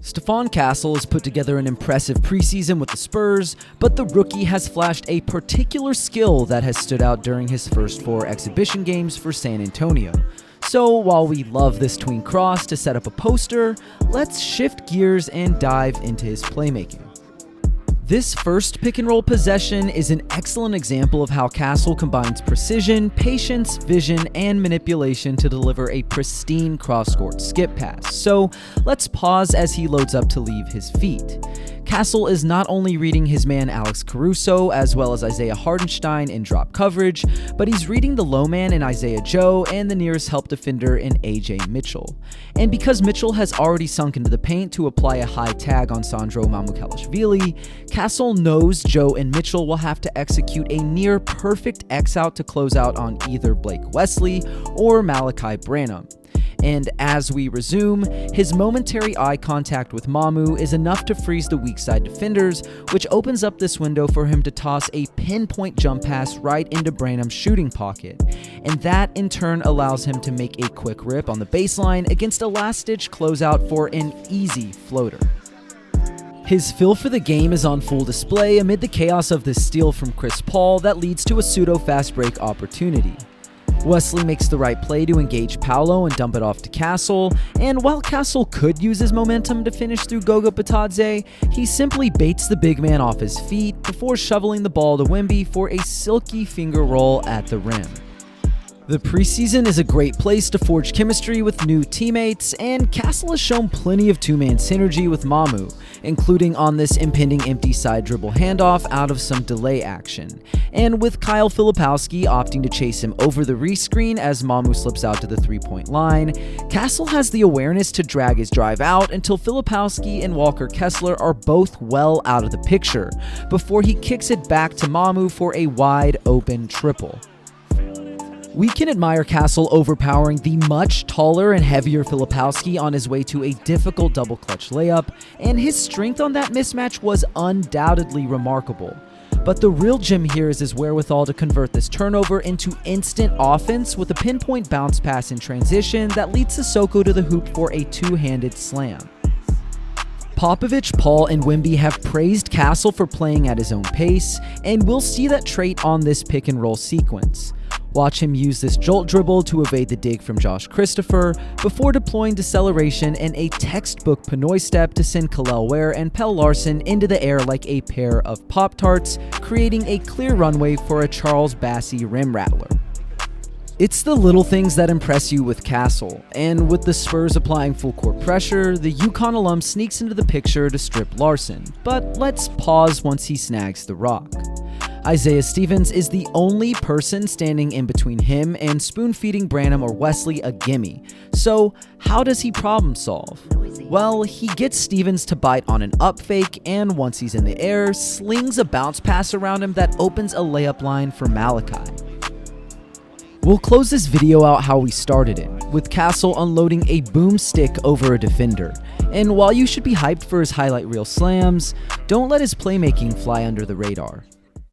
Stephon Castle has put together an impressive preseason with the Spurs, but the rookie has flashed a particular skill that has stood out during his first 4 exhibition games for San Antonio. So while we love this tween cross to set up a poster, let's shift gears and dive into his playmaking. This first pick-and-roll possession is an excellent example of how Castle combines precision, patience, vision, and manipulation to deliver a pristine cross-court skip pass. So let's pause as he loads up to leave his feet. Castle is not only reading his man Alex Caruso as well as Isaiah Hartenstein in drop coverage, but he's reading the low man in Isaiah Joe and the nearest help defender in AJ Mitchell. And because Mitchell has already sunk into the paint to apply a high tag on Sandro Mamukelashvili, Castle knows Joe and Mitchell will have to execute a near perfect X-out to close out on either Blake Wesley or Malachi Branham. And as we resume, his momentary eye contact with Mamu is enough to freeze the weak side defenders, which opens up this window for him to toss a pinpoint jump pass right into Branham's shooting pocket. And that in turn allows him to make a quick rip on the baseline against a last-ditch closeout for an easy floater. His feel for the game is on full display amid the chaos of this steal from Chris Paul that leads to a pseudo-fast break opportunity. Wesley makes the right play to engage Paolo and dump it off to Castle, and while Castle could use his momentum to finish through Goga Bitadze, he simply baits the big man off his feet before shoveling the ball to Wemby for a silky finger roll at the rim. The preseason is a great place to forge chemistry with new teammates, and Castle has shown plenty of two-man synergy with Mamu, including on this impending empty side dribble handoff out of some delay action. And with Kyle Filipowski opting to chase him over the rescreen as Mamu slips out to the three-point line, Castle has the awareness to drag his drive out until Filipowski and Walker Kessler are both well out of the picture, before he kicks it back to Mamu for a wide-open triple. We can admire Castle overpowering the much taller and heavier Filipowski on his way to a difficult double clutch layup, and his strength on that mismatch was undoubtedly remarkable. But the real gem here is his wherewithal to convert this turnover into instant offense with a pinpoint bounce pass in transition that leads Sissoko to the hoop for a two-handed slam. Popovich, Paul, and Wemby have praised Castle for playing at his own pace, and we'll see that trait on this pick-and-roll sequence. Watch him use this jolt dribble to evade the dig from Josh Christopher before deploying deceleration and a textbook Pinoy step to send Kel'el Ware and Pelle Larsson into the air like a pair of Pop-Tarts, creating a clear runway for a Charles Bassey rim rattler. It's the little things that impress you with Castle, and with the Spurs applying full court pressure, the UConn alum sneaks into the picture to strip Larsson, but let's pause once he snags the rock. Isaiah Stevens is the only person standing in between him and spoon-feeding Branham or Wesley a gimme. So how does he problem solve? Well, he gets Stevens to bite on an up fake, and once he's in the air, slings a bounce pass around him that opens a layup line for Malachi. We'll close this video out how we started it, with Castle unloading a boomstick over a defender. And while you should be hyped for his highlight reel slams, don't let his playmaking fly under the radar.